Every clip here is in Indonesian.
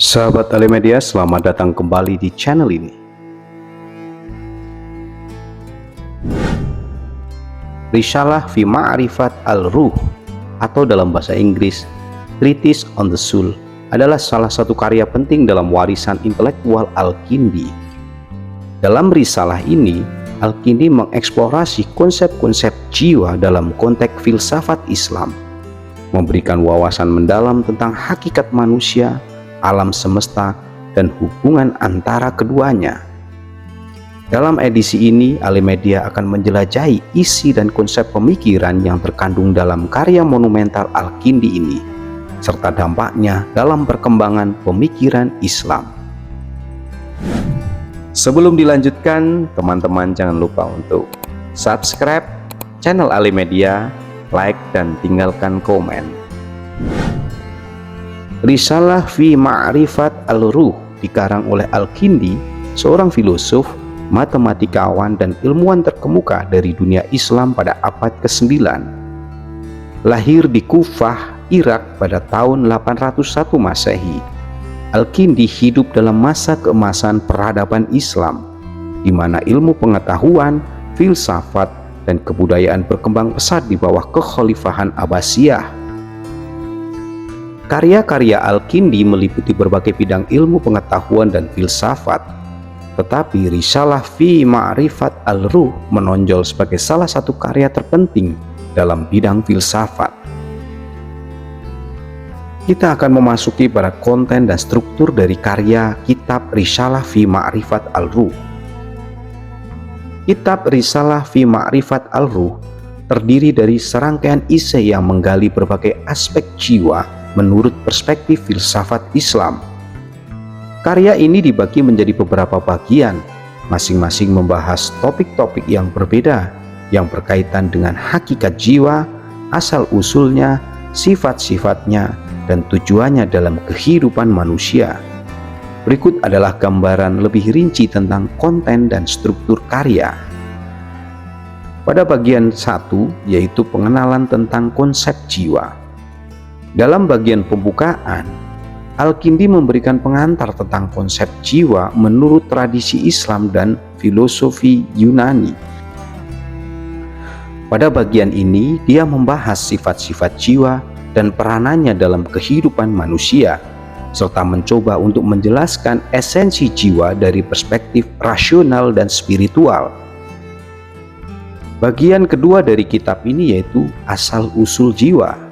Sahabat Alimedia, selamat datang kembali di channel ini. Risalah fi Ma'rifat al-Ruh atau dalam bahasa Inggris Treatise on the Soul adalah salah satu karya penting dalam warisan intelektual Al-Kindi. Dalam risalah ini, Al-Kindi mengeksplorasi konsep-konsep jiwa dalam konteks filsafat Islam, memberikan wawasan mendalam tentang hakikat manusia, alam semesta, dan hubungan antara keduanya. Dalam edisi ini, Alimedia akan menjelajahi isi dan konsep pemikiran yang terkandung dalam karya monumental Al-Kindi ini, serta dampaknya dalam perkembangan pemikiran Islam. Sebelum dilanjutkan, teman-teman jangan lupa untuk subscribe channel Alimedia, like, dan tinggalkan komen. Risalah fi Ma'rifat al-Ruh dikarang oleh Al-Kindi, seorang filosof, matematikawan, dan ilmuwan terkemuka dari dunia Islam pada abad ke-9. Lahir di Kufah, Irak pada tahun 801 Masehi, Al-Kindi hidup dalam masa keemasan peradaban Islam, di mana ilmu pengetahuan, filsafat, dan kebudayaan berkembang pesat di bawah kekhalifahan Abbasiyah. Karya-karya Al-Kindi meliputi berbagai bidang ilmu pengetahuan dan filsafat, tetapi Risalah fi Ma'rifat al-Ruh menonjol sebagai salah satu karya terpenting dalam bidang filsafat. Kita akan memasuki pada konten dan struktur dari karya kitab Risalah fi Ma'rifat al-Ruh. Kitab Risalah fi Ma'rifat al-Ruh terdiri dari serangkaian esai yang menggali berbagai aspek jiwa menurut perspektif filsafat Islam. Karya ini dibagi menjadi beberapa bagian, masing-masing membahas topik-topik yang berbeda yang berkaitan dengan hakikat jiwa, asal-usulnya, sifat-sifatnya, dan tujuannya dalam kehidupan manusia. Berikut adalah gambaran lebih rinci tentang konten dan struktur karya. Pada bagian 1, yaitu pengenalan tentang konsep jiwa. Dalam bagian pembukaan, Al-Kindi memberikan pengantar tentang konsep jiwa menurut tradisi Islam dan filosofi Yunani. Pada bagian ini, dia membahas sifat-sifat jiwa dan peranannya dalam kehidupan manusia, serta mencoba untuk menjelaskan esensi jiwa dari perspektif rasional dan spiritual. Bagian kedua dari kitab ini yaitu asal-usul jiwa.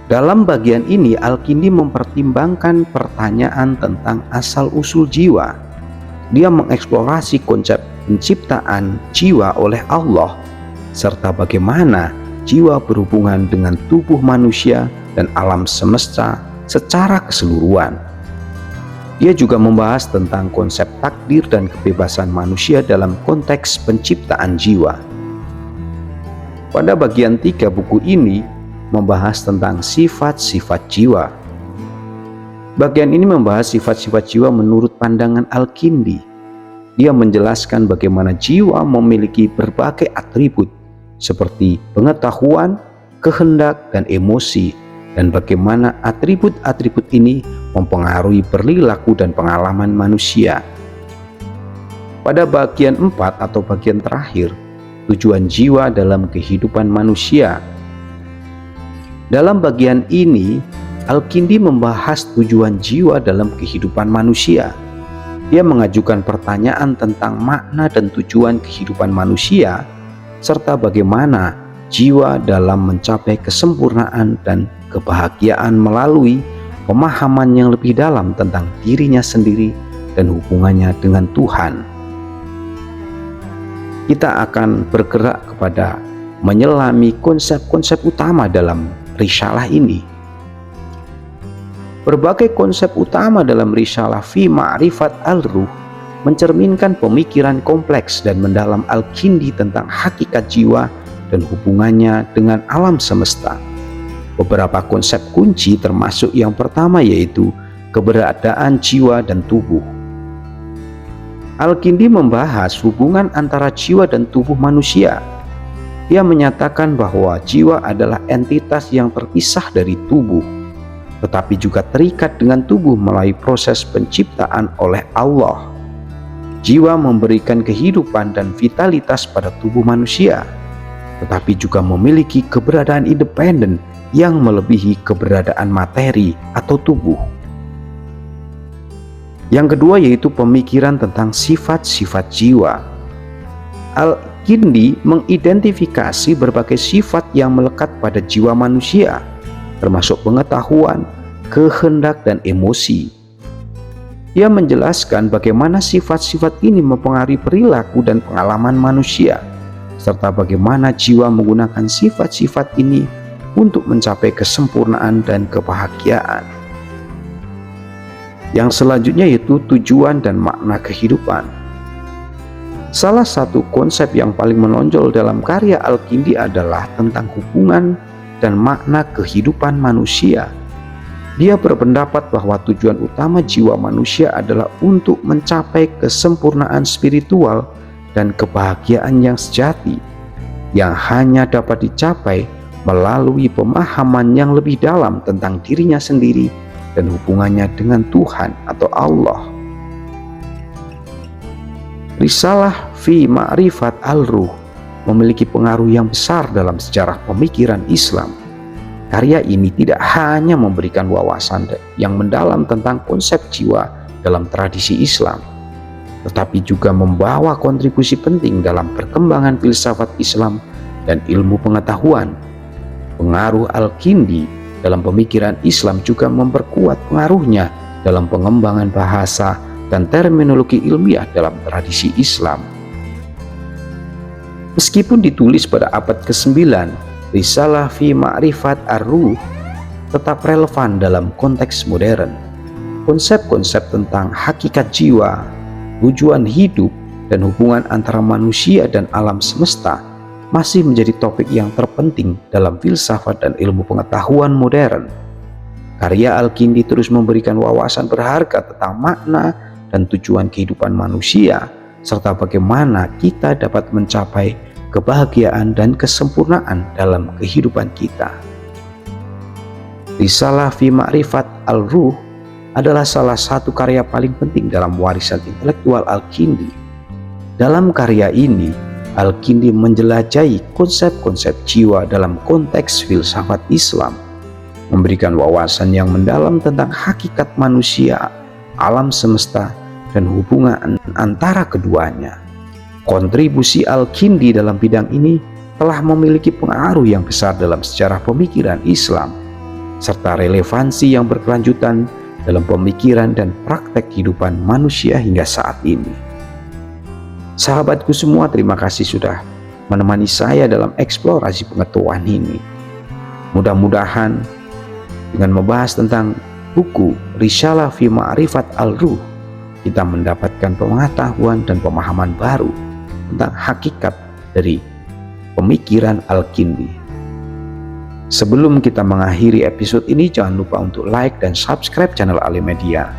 Dalam bagian ini, Al-Kindi mempertimbangkan pertanyaan tentang asal-usul jiwa. Dia mengeksplorasi konsep penciptaan jiwa oleh Allah, serta bagaimana jiwa berhubungan dengan tubuh manusia dan alam semesta secara keseluruhan. Dia juga membahas tentang konsep takdir dan kebebasan manusia dalam konteks penciptaan jiwa. Pada bagian 3 buku ini membahas tentang sifat-sifat jiwa. Bagian ini membahas sifat-sifat jiwa menurut pandangan Al-Kindi. Dia menjelaskan bagaimana jiwa memiliki berbagai atribut seperti pengetahuan, kehendak, dan emosi, dan bagaimana atribut-atribut ini mempengaruhi perilaku dan pengalaman manusia. Pada bagian 4 atau bagian terakhir, tujuan jiwa dalam kehidupan manusia. Dalam bagian ini, Al-Kindi membahas tujuan jiwa dalam kehidupan manusia. Dia mengajukan pertanyaan tentang makna dan tujuan kehidupan manusia, serta bagaimana jiwa dalam mencapai kesempurnaan dan kebahagiaan melalui pemahaman yang lebih dalam tentang dirinya sendiri dan hubungannya dengan Tuhan. Kita akan bergerak kepada menyelami konsep-konsep utama dalam risalah ini. Berbagai konsep utama dalam Risalah fi Ma'rifat al-Ruh mencerminkan pemikiran kompleks dan mendalam Al-Kindi tentang hakikat jiwa dan hubungannya dengan alam semesta. Beberapa konsep kunci termasuk yang pertama yaitu keberadaan jiwa dan tubuh. Al-Kindi membahas hubungan antara jiwa dan tubuh manusia. Dia menyatakan bahwa jiwa adalah entitas yang terpisah dari tubuh. tetapi juga terikat dengan tubuh melalui proses penciptaan oleh Allah. Jiwa memberikan kehidupan dan vitalitas pada tubuh manusia, tetapi juga memiliki keberadaan independen yang melebihi keberadaan materi atau tubuh. Yang kedua yaitu pemikiran tentang sifat-sifat jiwa. Al-Kindi mengidentifikasi berbagai sifat yang melekat pada jiwa manusia, termasuk pengetahuan, kehendak, dan emosi. Dia menjelaskan bagaimana sifat-sifat ini mempengaruhi perilaku dan pengalaman manusia, serta bagaimana jiwa menggunakan sifat-sifat ini untuk mencapai kesempurnaan dan kebahagiaan. Yang selanjutnya yaitu tujuan dan makna kehidupan. Salah satu konsep yang paling menonjol dalam karya Al-Kindi adalah tentang hubungan dan makna kehidupan manusia. Dia berpendapat bahwa tujuan utama jiwa manusia adalah untuk mencapai kesempurnaan spiritual dan kebahagiaan yang sejati, yang hanya dapat dicapai melalui pemahaman yang lebih dalam tentang dirinya sendiri dan hubungannya dengan Tuhan atau Allah. Risalah fi Ma'rifat al-Ruh memiliki pengaruh yang besar dalam sejarah pemikiran Islam. Karya ini tidak hanya memberikan wawasan yang mendalam tentang konsep jiwa dalam tradisi Islam, tetapi juga membawa kontribusi penting dalam perkembangan filsafat Islam dan ilmu pengetahuan. Pengaruh Al-Kindi dalam pemikiran Islam juga memperkuat pengaruhnya dalam pengembangan bahasa dan terminologi ilmiah dalam tradisi Islam. Meskipun ditulis pada abad ke-9, Risalah fi Ma'rifat ar-Ruh tetap relevan dalam konteks modern. Konsep-konsep tentang hakikat jiwa, tujuan hidup, dan hubungan antara manusia dan alam semesta masih menjadi topik yang terpenting dalam filsafat dan ilmu pengetahuan modern. Karya Al-Kindi terus memberikan wawasan berharga tentang makna dan tujuan kehidupan manusia, serta bagaimana kita dapat mencapai kebahagiaan dan kesempurnaan dalam kehidupan kita. Risalah fi Ma'rifat al-Ruh adalah salah satu karya paling penting dalam warisan intelektual Al-Kindi. Dalam karya ini, Al-Kindi menjelajahi konsep-konsep jiwa dalam konteks filsafat Islam, memberikan wawasan yang mendalam tentang hakikat manusia, alam semesta, dan hubungan antara keduanya. Kontribusi Al-Kindi dalam bidang ini telah memiliki pengaruh yang besar dalam sejarah pemikiran Islam, serta relevansi yang berkelanjutan dalam pemikiran dan praktek kehidupan manusia hingga saat ini. Sahabatku semua, terima kasih sudah menemani saya dalam eksplorasi pengetahuan ini. Mudah-mudahan dengan membahas tentang buku Risalah fi Ma'rifat al-Ruh, kita mendapatkan pengetahuan dan pemahaman baru tentang hakikat dari pemikiran Al-Kindi. Sebelum kita mengakhiri episode ini, jangan lupa untuk like dan subscribe channel Alimedia.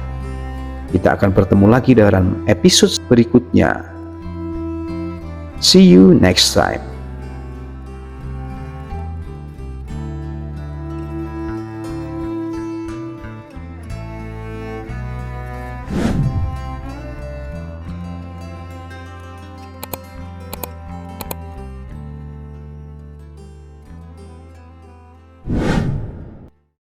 Kita akan bertemu lagi dalam episode berikutnya. See you next time.